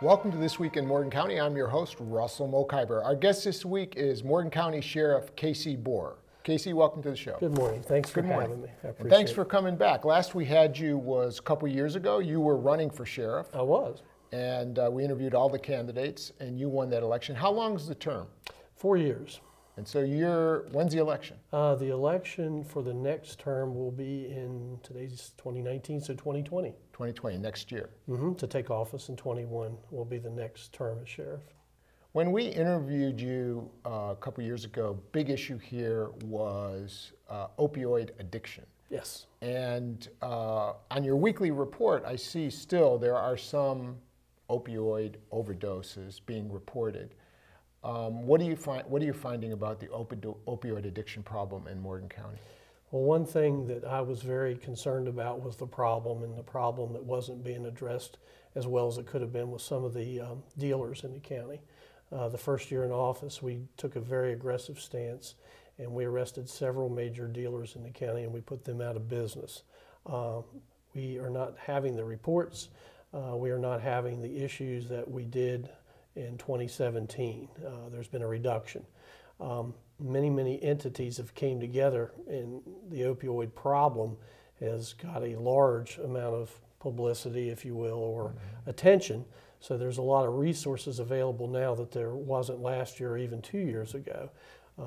Welcome to This Week in Morgan County. I'm your host, Russell Mokhiber. Our guest this week is Morgan County Sheriff Casey Bohrer. Casey, welcome to the show. Good morning. Thanks for having me. I appreciate and thanks for coming back. Last we had you was a couple years ago. You were running for sheriff. I was. And we interviewed all the candidates, and you won that election. How long is the term? 4 years. And so when's the election? The election for the next term will be in, today's 2019, so 2020. 2020, next year. To take office in 21 will be the next term as sheriff. When we interviewed you a couple years ago, big issue here was opioid addiction. Yes. And on your weekly report, I see still there are some opioid overdoses being reported. What are you finding about the opioid addiction problem in Morgan County? Well, one thing that I was very concerned about was the problem, and the problem that wasn't being addressed as well as it could have been with some of the dealers in the county. The first year in office, we took a very aggressive stance, and we arrested several major dealers in the county, and we put them out of business. We are not having the reports. We are not having the issues that we did in 2017. There's been a reduction. Many entities have came together, and the opioid problem has got a large amount of publicity, if you will, or attention. So there's a lot of resources available now that there wasn't last year or even 2 years ago.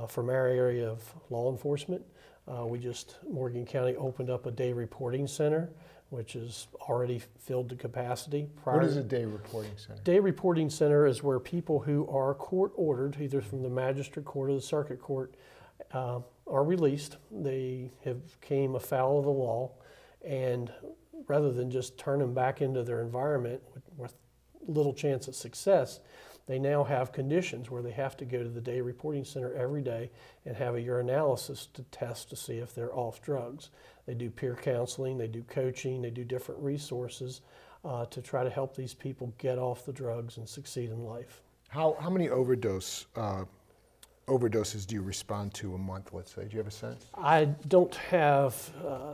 From our area of law enforcement, Morgan County opened up a day reporting center, which is already filled to capacity. What is a day reporting center? Day reporting center is where people who are court ordered, either from the magistrate court or the circuit court, are released. They have came afoul of the law, and rather than just turn them back into their environment with little chance of success, they now have conditions where they have to go to the day reporting center every day and have a urinalysis to test to see if they're off drugs. They do peer counseling, they do coaching, they do different resources to try to help these people get off the drugs and succeed in life. How many overdoses do you respond to a month, let's say? Do you have a sense? I don't have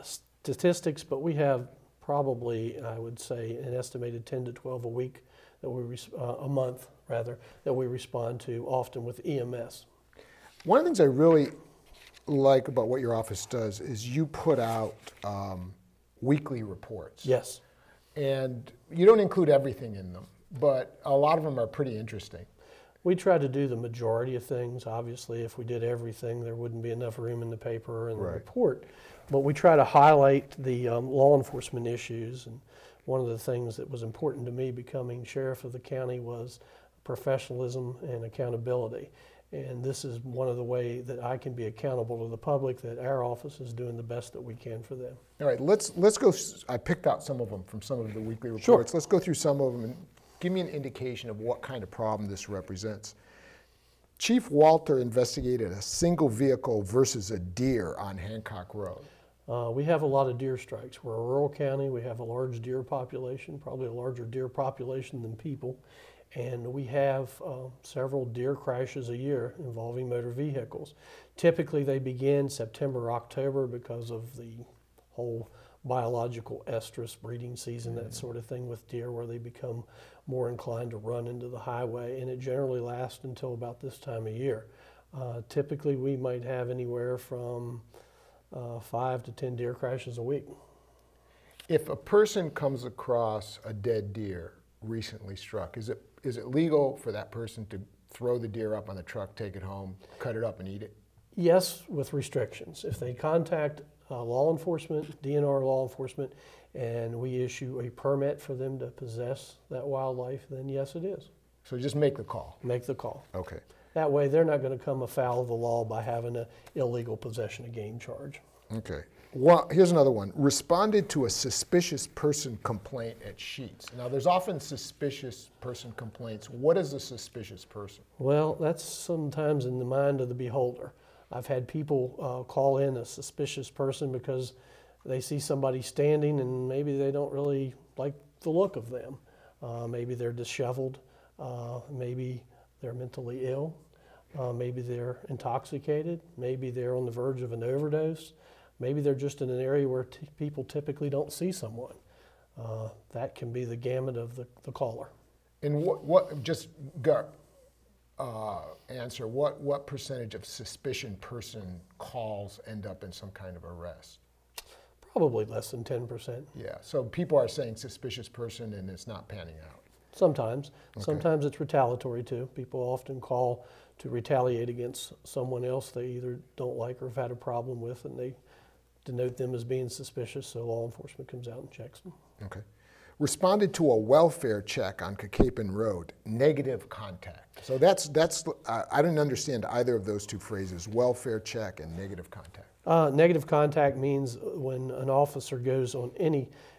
statistics, but we have probably, I would say, an estimated 10 to 12 a week, a month rather, that we respond to, often with EMS. One of the things I really like about what your office does is you put out weekly reports. Yes. And you don't include everything in them, but a lot of them are pretty interesting. We try to do the majority of things. Obviously, if we did everything, there wouldn't be enough room in the paper and the report. But we try to highlight the law enforcement issues. And one of the things that was important to me becoming sheriff of the county was professionalism and accountability. And this is one of the ways that I can be accountable to the public, that our office is doing the best that we can for them. All right, let's go. I picked out some of them from some of the weekly reports. Sure. Let's go through some of them and give me an indication of what kind of problem this represents. Chief Walter investigated a single vehicle versus a deer on Hancock Road. We have a lot of deer strikes. We're a rural county. We have a large deer population, probably a larger deer population than people. And we have several deer crashes a year involving motor vehicles. Typically they begin September, October because of the whole biological estrus breeding season, that sort of thing with deer, where they become more inclined to run into the highway, and it generally lasts until about this time of year. Typically we might have anywhere from 5 to 10 deer crashes a week. If a person comes across a dead deer recently struck, is it legal for that person to throw the deer up on the truck, take it home, cut it up and eat it? Yes, with restrictions. If they contact law enforcement, DNR law enforcement, and we issue a permit for them to possess that wildlife, then yes, it is. So just make the call? Make the call. Okay. That way they're not going to come afoul of the law by having an illegal possession of game charge. Okay. Well, here's another one. Responded to a suspicious person complaint at Sheets. Now, there's often suspicious person complaints. What is a suspicious person? Well, that's sometimes in the mind of the beholder. I've had people call in a suspicious person because they see somebody standing and maybe they don't really like the look of them. Maybe they're disheveled. Maybe they're mentally ill. Maybe they're intoxicated. Maybe they're on the verge of an overdose. Maybe they're just in an area where people typically don't see someone. That can be the gamut of the caller. And answer, what percentage of suspicion person calls end up in some kind of arrest? Probably less than 10%. Yeah, so people are saying suspicious person and it's not panning out. Sometimes. Okay. Sometimes it's retaliatory too. People often call to retaliate against someone else they either don't like or have had a problem with, and they denote them as being suspicious, so law enforcement comes out and checks them. Okay. Responded to a welfare check on Cacapon Road, negative contact. So I didn't understand either of those two phrases, welfare check and negative contact. Negative contact means when an officer goes on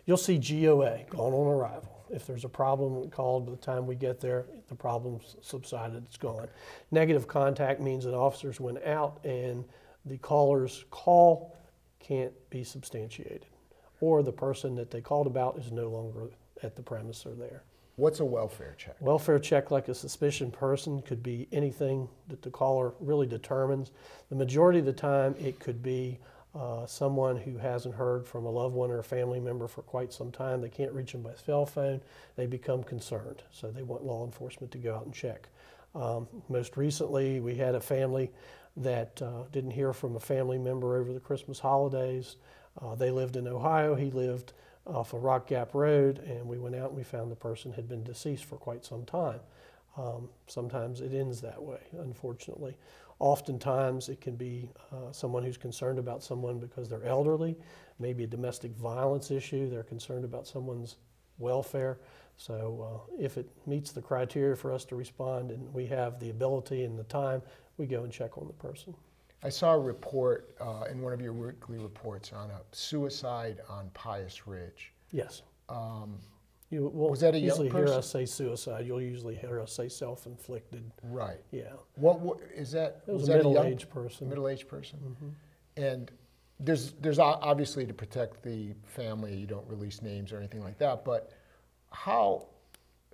you'll see GOA, gone on arrival. If there's a problem called, by the time we get there, the problem's subsided, it's gone. Negative contact means that officers went out and the caller's call can't be substantiated, or the person that they called about is no longer at the premise or there. What's a welfare check? Welfare check, like a suspicion person, could be anything that the caller really determines. The majority of the time it could be someone who hasn't heard from a loved one or a family member for quite some time. They can't reach them by cell phone. They become concerned, so they want law enforcement to go out and check. Most recently, we had a family that didn't hear from a family member over the Christmas holidays. They lived in Ohio. He lived off of Rock Gap Road, and we went out and we found the person had been deceased for quite some time. Sometimes it ends that way, unfortunately. Oftentimes it can be someone who's concerned about someone because they're elderly, maybe a domestic violence issue, they're concerned about someone's welfare. So if it meets the criteria for us to respond and we have the ability and the time, we go and check on the person. I saw a report in one of your weekly reports on a suicide on Pius Ridge. Yes. You was that a young person? Usually hear us say suicide. You'll usually hear us say self-inflicted. Right. Yeah. What is that? It was a middle-aged person. Middle-aged person. Mm-hmm. And there's obviously to protect the family, you don't release names or anything like that. But how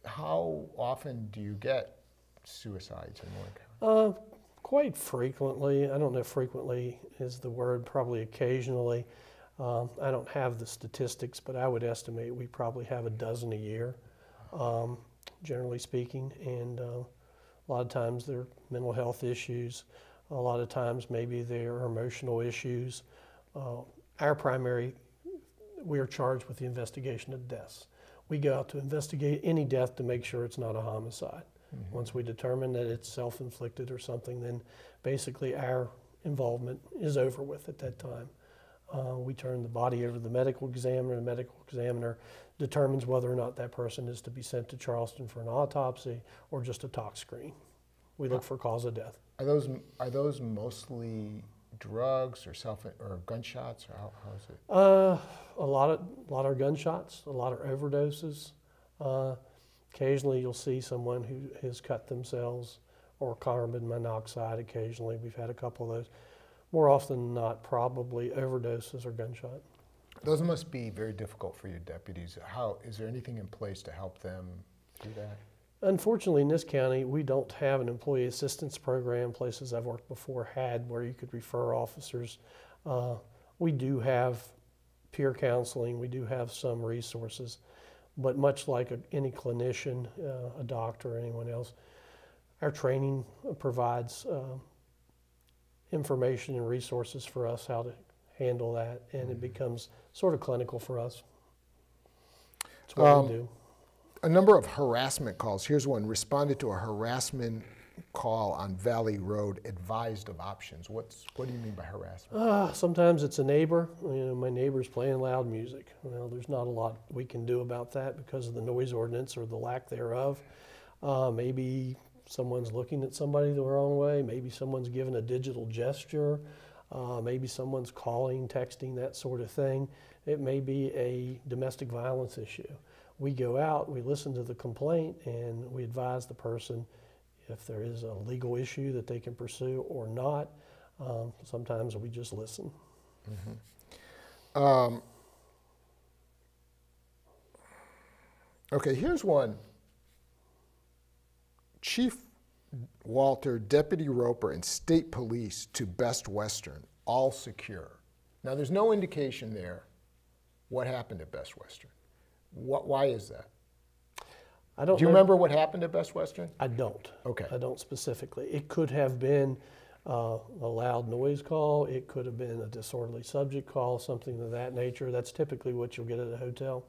often do you get suicides in Warren County? Quite frequently. I don't know if frequently is the word, probably occasionally. I don't have the statistics, but I would estimate we probably have a dozen a year, generally speaking. And a lot of times they're mental health issues. A lot of times maybe they're emotional issues. We are charged with the investigation of deaths. We go out to investigate any death to make sure it's not a homicide. Mm-hmm. Once we determine that it's self-inflicted or something, then basically our involvement is over with at that time. We turn the body over to the medical examiner. The medical examiner determines whether or not that person is to be sent to Charleston for an autopsy or just a tox screen. We look for cause of death. Are those mostly drugs or gunshots, or how is it? A lot are gunshots, a lot are overdoses. Occasionally you'll see someone who has cut themselves, or carbon monoxide occasionally. We've had a couple of those. More often than not, probably overdoses or gunshot. Those must be very difficult for your deputies. Is there anything in place to help them do that? Unfortunately, in this county, we don't have an employee assistance program. Places I've worked before had where you could refer officers. We do have peer counseling. We do have some resources. But much like any clinician, a doctor, or anyone else, our training provides information and resources for us how to handle that, and it becomes sort of clinical for us. That's what we do. A number of harassment calls. Here's one. Responded to a harassment call on Valley Road, advised of options. What do you mean by harassment? Sometimes it's a neighbor. My neighbor's playing loud music. Well, there's not a lot we can do about that because of the noise ordinance or the lack thereof. Maybe someone's looking at somebody the wrong way. Maybe someone's giving a digital gesture. Maybe someone's calling, texting, that sort of thing. It may be a domestic violence issue. We go out, we listen to the complaint, and we advise the person if there is a legal issue that they can pursue or not. Sometimes we just listen. Mm-hmm. Okay, here's one. Chief Walter, Deputy Roper, and State Police to Best Western, all secure. Now, there's no indication there what happened at Best Western. Why is that? I don't Do you know. remember what happened at Best Western? I don't. Okay. I don't specifically. It could have been a loud noise call. It could have been a disorderly subject call, something of that nature. That's typically what you'll get at a hotel.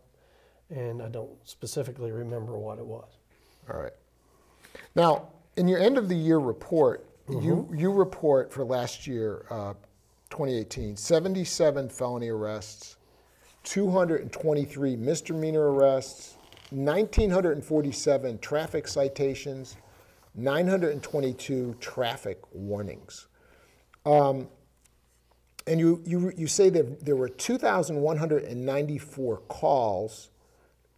And I don't specifically remember what it was. All right. Now, in your end of the year report, you report for last year, 2018, 77 felony arrests, 223 misdemeanor arrests, 1,947 traffic citations, 922 traffic warnings. And you say that there were 2,194 calls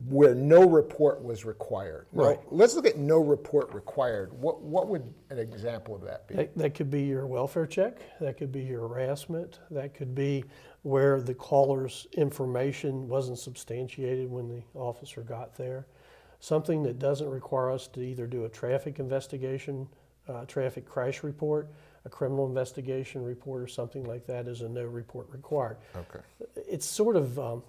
where no report was required. Right. Now, let's look at no report required. What would an example of that be? That could be your welfare check. That could be your harassment. That could be where the caller's information wasn't substantiated when the officer got there. Something that doesn't require us to either do a traffic investigation, traffic crash report, a criminal investigation report, or something like that is a no report required. Okay. It's sort of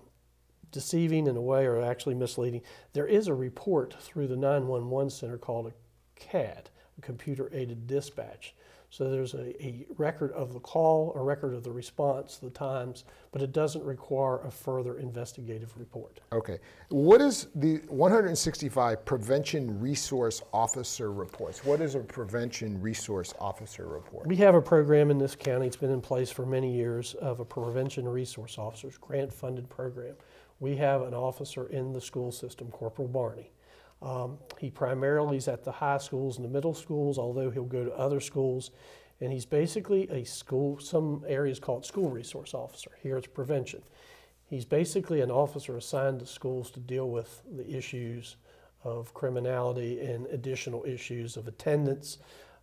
deceiving in a way, or actually misleading. There is a report through the 911 center called a CAD, a computer-aided dispatch. So there's a record of the call, a record of the response, the times, but it doesn't require a further investigative report. Okay. What is the 165 prevention resource officer reports? What is a prevention resource officer report? We have a program in this county, it's been in place for many years, of a prevention resource officers, grant-funded program. We have an officer in the school system, Corporal Barney. He primarily is at the high schools and the middle schools, although he'll go to other schools. And he's basically a school, some areas call it school resource officer. Here it's prevention. He's basically an officer assigned to schools to deal with the issues of criminality and additional issues of attendance,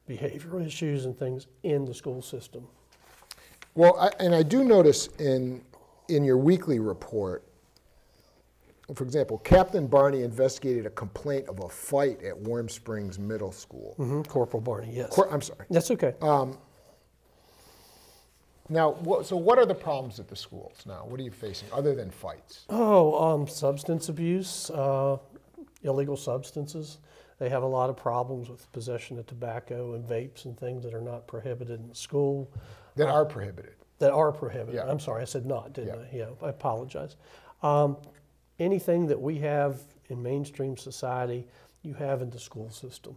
behavioral issues and things in the school system. Well, I do notice in your weekly report, for example, Captain Barney investigated a complaint of a fight at Warm Springs Middle School. Corporal Barney, yes. I'm sorry. That's okay. Now, so what are the problems at the schools now? What are you facing other than fights? Substance abuse, illegal substances. They have a lot of problems with possession of tobacco and vapes and things that are not prohibited in school. That are prohibited. That are prohibited. Yeah. I'm sorry, I said not, didn't I? Yeah, I apologize. Anything that we have in mainstream society, you have in the school system.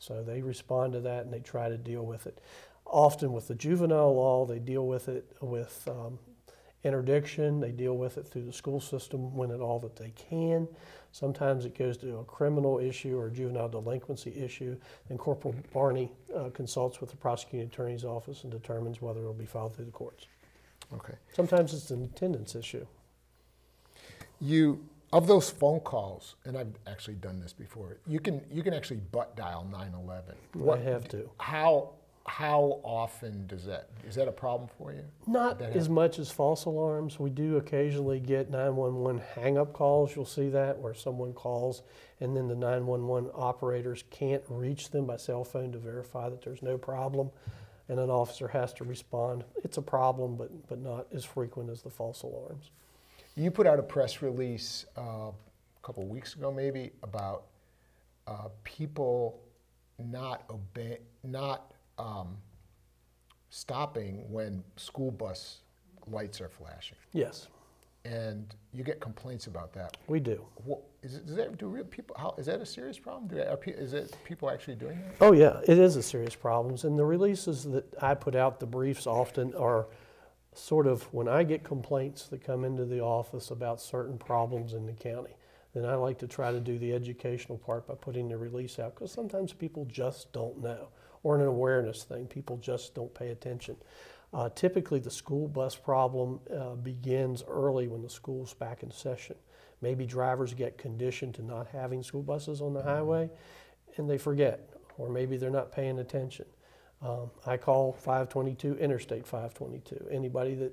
So they respond to that and they try to deal with it. Often with the juvenile law, they deal with it with interdiction. They deal with it through the school system when and all that they can. Sometimes it goes to a criminal issue or a juvenile delinquency issue. And Corporal Barney consults with the prosecuting attorney's office and determines whether it will be filed through the courts. Okay. Sometimes it's an attendance issue. Of those phone calls, and I've actually done this before, you can actually butt dial 911. I have to. How often is that a problem for you? Not as much as false alarms. We do occasionally get 911 hang-up calls. You'll see that where someone calls and then the 911 operators can't reach them by cell phone to verify that there's no problem, and an officer has to respond. It's a problem, but not as frequent as the false alarms. You put out a press release a couple of weeks ago, maybe, about people not stopping when school bus lights are flashing. Yes. And you get complaints about that. We do. Is that a serious problem? Is it people actually doing that? Oh yeah, it is a serious problem. And the releases that I put out, the briefs often are sort of when I get complaints that come into the office about certain problems in the county, then I like to try to do the educational part by putting the release out, because sometimes people just don't know, or an awareness thing, people just don't pay attention. Typically the school bus problem begins early when the school's back in session. Maybe drivers get conditioned to not having school buses on the highway and they forget, or maybe they're not paying attention. I call 522 Interstate 522. Anybody that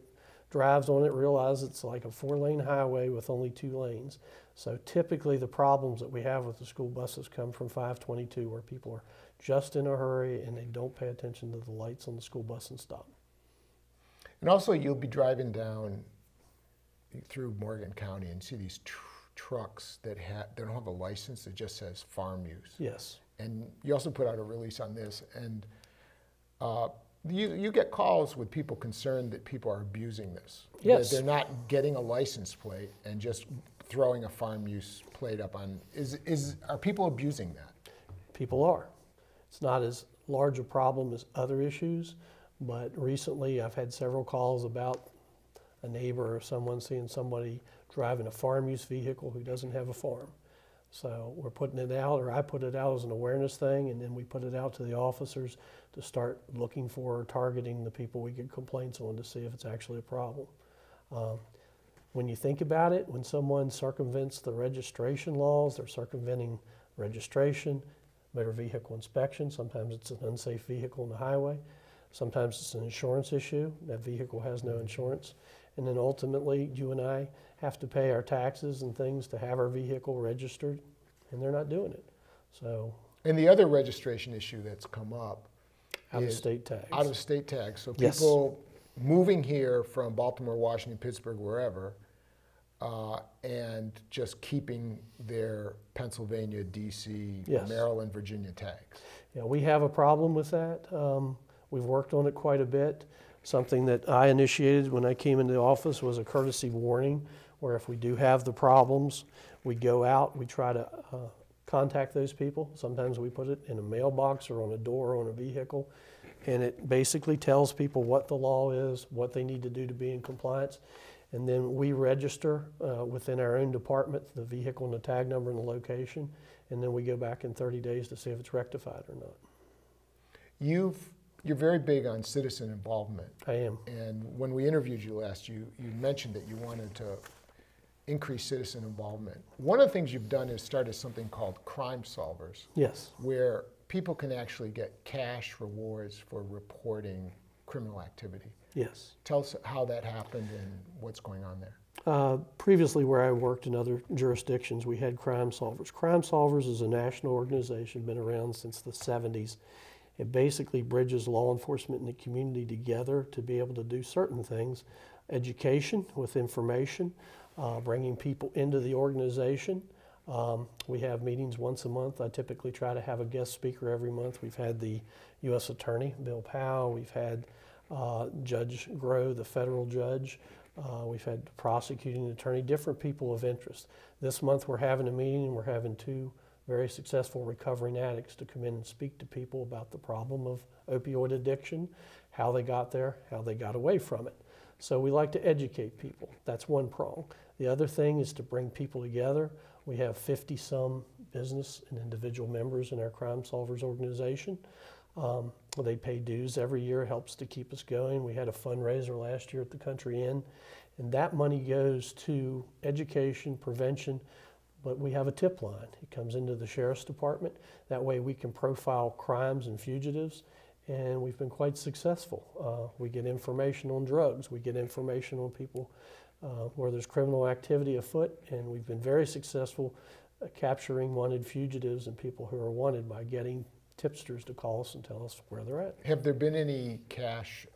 drives on it realizes it's like a 4-lane highway with only 2 lanes. So typically the problems that we have with the school buses come from 522, where people are just in a hurry and they don't pay attention to the lights on the school bus and stop. And also you'll be driving down through Morgan County and see these trucks that they don't have a license that just says farm use. Yes. And you also put out a release on this, and you get calls with people concerned that people are abusing this. Yes. That they're not getting a license plate and just throwing a farm use plate up on. Are people abusing that? People are. It's not as large a problem as other issues, but recently I've had several calls about a neighbor or someone seeing somebody driving a farm use vehicle who doesn't have a farm. So we're putting it out, or I put it out as an awareness thing, and then we put it out to the officers to start looking for or targeting the people we get complaints on to see if it's actually a problem. When you think about it, when someone circumvents the registration laws, they're circumventing registration, motor vehicle inspection. Sometimes it's an unsafe vehicle on the highway. Sometimes it's an insurance issue. That vehicle has no insurance. And then ultimately, you and I have to pay our taxes and things to have our vehicle registered, and they're not doing it. So. And the other registration issue that's come up out-of-state tags. Out-of-state tags. So Yes. people moving here from Baltimore, Washington, Pittsburgh, wherever, and just keeping their Pennsylvania, DC, Yes. Maryland, Virginia tags. Yeah, we have a problem with that. We've worked on it quite a bit. Something that I initiated when I came into the office was a courtesy warning, where if we do have the problems, we go out, we try to contact those people. Sometimes we put it in a mailbox or on a door or on a vehicle, and it basically tells people what the law is, what they need to do to be in compliance. And then we register within our own department the vehicle and the tag number and the location, and then we go back in 30 days to see if it's rectified or not. You're very big on citizen involvement. I am. And when we interviewed you last, you mentioned that you wanted to increase citizen involvement. One of the things you've done is started something called Crime Solvers. Yes. Where people can actually get cash rewards for reporting criminal activity. Yes. Tell us how that happened and what's going on there. Previously, where I worked in other jurisdictions, we had Crime Solvers. Crime Solvers is a national organization, been around since the 70s. It basically bridges law enforcement and the community together to be able to do certain things. Education with information, bringing people into the organization. We have meetings once a month. I typically try to have a guest speaker every month. We've had the U.S. Attorney, Bill Powell. We've had Judge Groh, the federal judge. We've had the prosecuting attorney, different people of interest. This month we're having a meeting and we're having two very successful recovering addicts to come in and speak to people about the problem of opioid addiction, how they got there, how they got away from it. So we like to educate people. That's one prong. The other thing is to bring people together. We have 50-some business and individual members in our Crime Solvers organization. They pay dues every year, helps to keep us going. We had a fundraiser last year at the Country Inn, and that money goes to education, prevention, but we have a tip line. It comes into the Sheriff's Department. That way we can profile crimes and fugitives, and we've been quite successful. We get information on drugs. We get information on people where there's criminal activity afoot, and we've been very successful capturing wanted fugitives and people who are wanted by getting tipsters to call us and tell us where they're at. Have there been any cash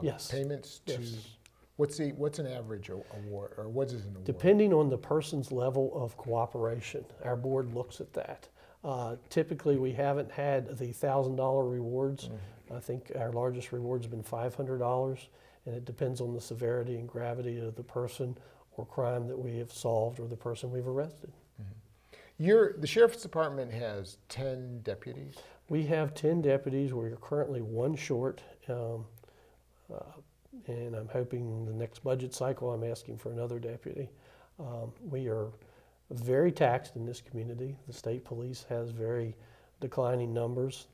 Yes. payments to? Yes. What's an average award, or what is an award? Depending on the person's level of cooperation, our board looks at that. Typically, we haven't had the $1,000 rewards. I think our largest reward's been $500, and it depends on the severity and gravity of the person or crime that we have solved or the person we've arrested. The Sheriff's Department has 10 deputies? We have 10 deputies. We're currently one short. And I'm hoping the next budget cycle I'm asking for another deputy. We are very taxed in this community. The state police has very declining numbers.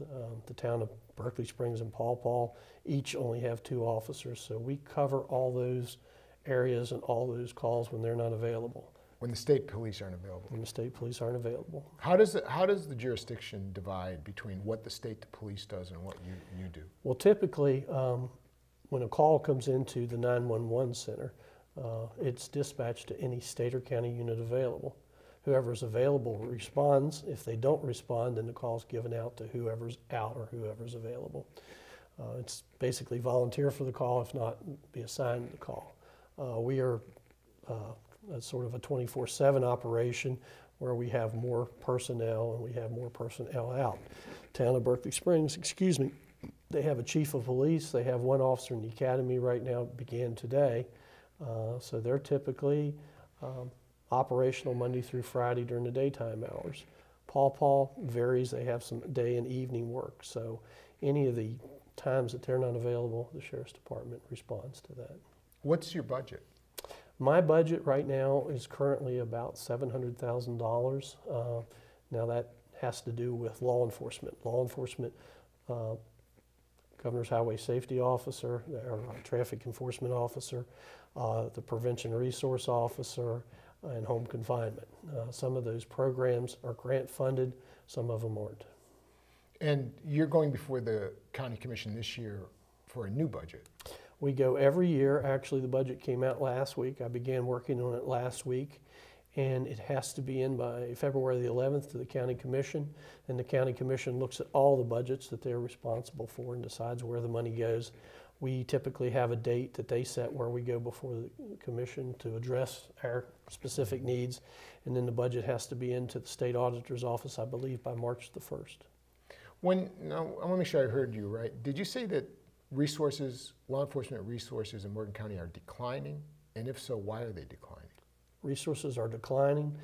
The town of Berkeley Springs and Paw Paw each only have 2 officers, so we cover all those areas and all those calls when they're not available. When the state police aren't available? When the state police aren't available. How does the jurisdiction divide between what the state police does and what you do? Well, typically, when a call comes into the 911 center, it's dispatched to any state or county unit available. Whoever's available responds. If they don't respond, then the call's given out to whoever's out or whoever's available. It's basically volunteer for the call, if not, be assigned the call. We are sort of a 24/7 operation where we have more personnel and we have more personnel out. Town of Berkeley Springs, excuse me, they have a chief of police. They have one officer in the academy right now, began today. So they're typically operational Monday through Friday during the daytime hours. Paw varies. They have some day and evening work. So any of the times that they're not available, the Sheriff's Department responds to that. What's your budget? My budget right now is currently about $700,000. Now that has to do with law enforcement. Law enforcement, Governor's Highway Safety Officer, or Traffic Enforcement Officer, the Prevention Resource Officer, and home confinement. Some of those programs are grant funded, some of them aren't. And you're going before the County Commission this year for a new budget. We go every year. Actually, the budget came out last week. I began working on it last week, and it has to be in by February the 11th to the County Commission, and the County Commission looks at all the budgets that they're responsible for and decides where the money goes. We typically have a date that they set where we go before the Commission to address our specific needs, and then the budget has to be into the State Auditor's Office, I believe, by March the 1st. Now, I want to make sure I heard you right. Did you say that resources, law enforcement resources in Morgan County are declining? And if so, why are they declining? Resources are declining.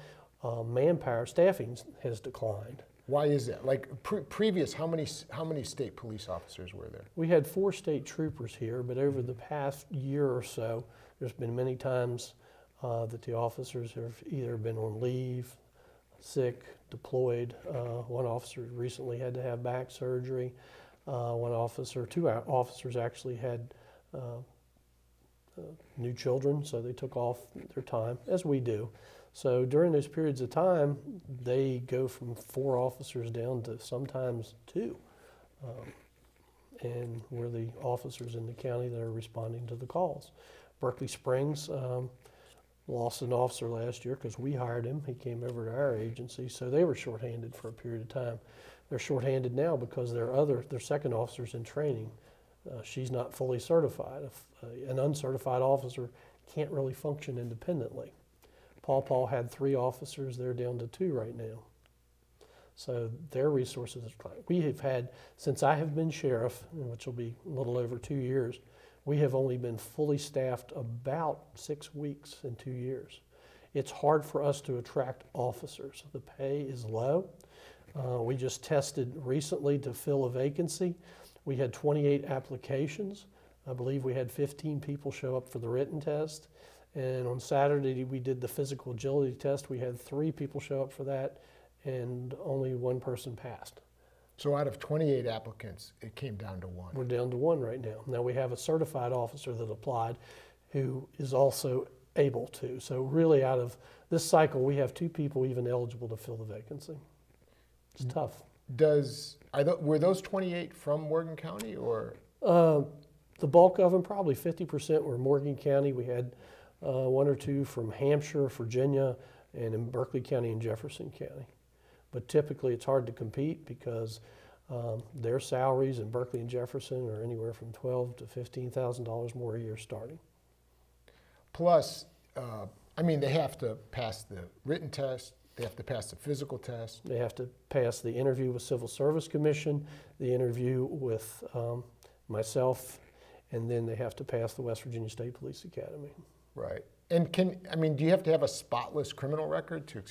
Manpower, staffing has declined. Why is that? Like previous, how many state police officers were there? We had 4 state troopers here, but over the past year or so, there's been many times that the officers have either been on leave, sick, deployed. One officer recently had to have back surgery. Two officers actually had new children, so they took off their time, as we do. So during those periods of time, they go from 4 officers down to sometimes 2. And we're the officers in the county that are responding to the calls. Berkeley Springs lost an officer last year because we hired him. He came over to our agency, so they were shorthanded for a period of time. They're shorthanded now because their second officer's in training. She's not fully certified. An uncertified officer can't really function independently. Paw had 3 officers. They're down to 2 right now. So their resources are declining. We have had, since I have been sheriff, which will be a little over 2 years, we have only been fully staffed about 6 weeks in 2 years. It's hard for us to attract officers. The pay is low. We just tested recently to fill a vacancy. We had 28 applications. I believe we had 15 people show up for the written test. And on Saturday, we did the physical agility test. We had 3 people show up for that, and only 1 person passed. So out of 28 applicants, it came down to 1. We're down to 1 right now. Now we have a certified officer that applied who is also able to. So really out of this cycle, we have 2 people even eligible to fill the vacancy. It's tough. Were those 28 from Morgan County, or? The bulk of them, probably 50%, were Morgan County. We had 1 or 2 from Hampshire, Virginia, and in Berkeley County and Jefferson County. But typically it's hard to compete because their salaries in Berkeley and Jefferson are anywhere from $12,000 to $15,000 more a year starting. Plus, they have to pass the written test, they have to pass the physical test. They have to pass the interview with Civil Service Commission, the interview with myself, and then they have to pass the West Virginia State Police Academy. Right. And do you have to have a spotless criminal record do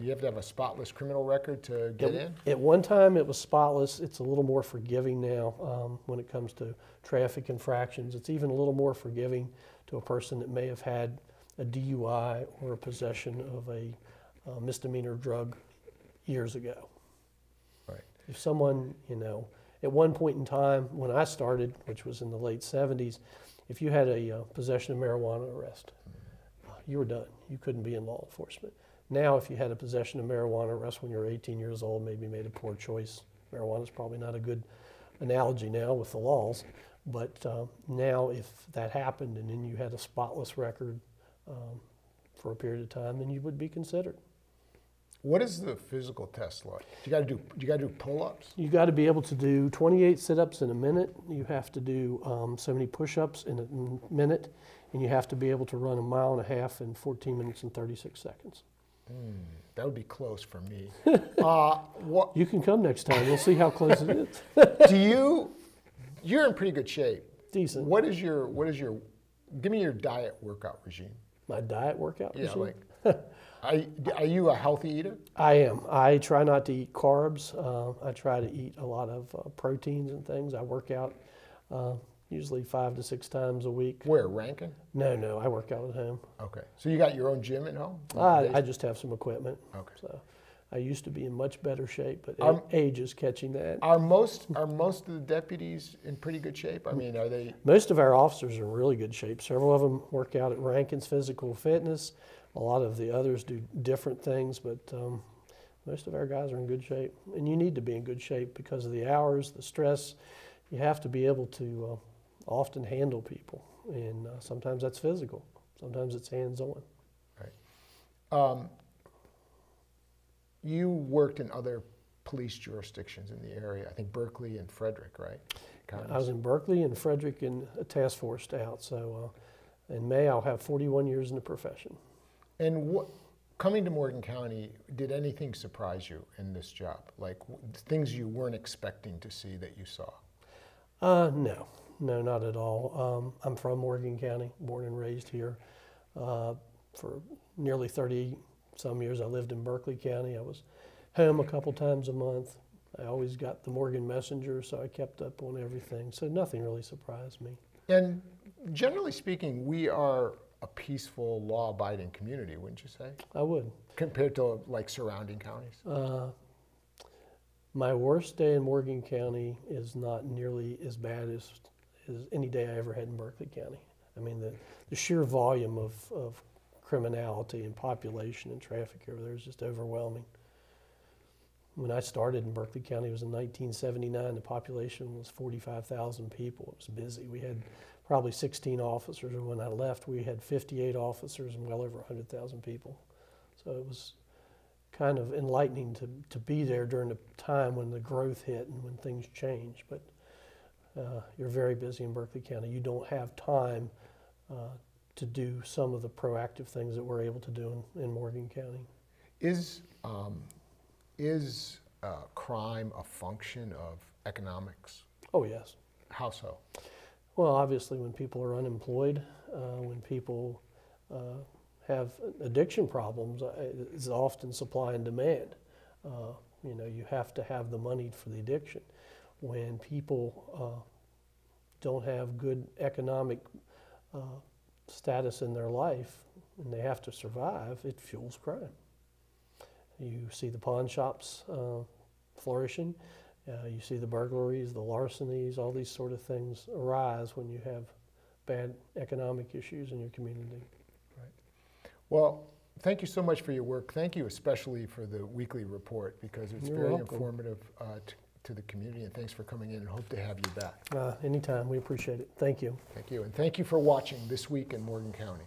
you have to have a spotless criminal record to get in? At one time it was spotless. It's a little more forgiving now when it comes to traffic infractions. It's even a little more forgiving to a person that may have had a DUI or a possession of a misdemeanor drug years ago. Right. If someone, at one point in time when I started, which was in the late 70s, if you had a possession of marijuana arrest, you were done. You couldn't be in law enforcement. Now, if you had a possession of marijuana arrest when you were 18 years old, maybe made a poor choice. Marijuana is probably not a good analogy now with the laws, but now if that happened and then you had a spotless record for a period of time, then you would be considered. What is the physical test like? You got to do pull-ups? You got to be able to do 28 sit-ups in a minute. You have to do so many push-ups in a minute, and you have to be able to run 1.5 miles in 14 minutes and 36 seconds. That would be close for me. You can come next time. We'll see how close it is. You're in pretty good shape. Decent. What is your, give me your diet workout regime. My diet workout regime? Are you a healthy eater? I am. I try not to eat carbs. I try to eat a lot of proteins and things. I work out usually 5 to 6 times a week. Where, Rankin? No, I work out at home. Okay. So you got your own gym at home? I just have some equipment. Okay. So I used to be in much better shape, but age is catching that. Are most of the deputies in pretty good shape? I mean, are they? Most of our officers are in really good shape. Several of them work out at Rankin's Physical Fitness. A lot of the others do different things, but most of our guys are in good shape. And you need to be in good shape because of the hours, the stress. You have to be able to often handle people, and sometimes that's physical. Sometimes it's hands-on. Right. You worked in other police jurisdictions in the area. I think Berkeley and Frederick, right? I was in Berkeley and Frederick in a task force out. So in May, I'll have 41 years in the profession. And coming to Morgan County, did anything surprise you in this job? Like things you weren't expecting to see that you saw? No, not at all. I'm from Morgan County, born and raised here. For nearly 30-some years, I lived in Berkeley County. I was home a couple times a month. I always got the Morgan Messenger, so I kept up on everything. So nothing really surprised me. And generally speaking, we are a peaceful, law-abiding community, wouldn't you say? I would. Compared to like surrounding counties? My worst day in Morgan County is not nearly as bad as any day I ever had in Berkeley County. I mean, the sheer volume of criminality and population and traffic over there is just overwhelming. When I started in Berkeley County, it was in 1979. The population was 45,000 people. It was busy. We had probably 16 officers, and when I left, we had 58 officers and well over 100,000 people. So it was kind of enlightening to be there during the time when the growth hit and when things changed. But you're very busy in Berkeley County. You don't have time to do some of the proactive things that we're able to do in Morgan County. Is crime a function of economics? Oh, yes. How so? Well, obviously, when people are unemployed, when people have addiction problems, it's often supply and demand. You have to have the money for the addiction. When people don't have good economic status in their life and they have to survive, it fuels crime. You see the pawn shops flourishing. You see the burglaries, the larcenies, all these sort of things arise when you have bad economic issues in your community. Right. Well, thank you so much for your work. Thank you especially for the weekly report because it's very informative to the community, and thanks for coming in and hope to have you back. Anytime. We appreciate it. Thank you. Thank you. And thank you for watching This Week in Morgan County.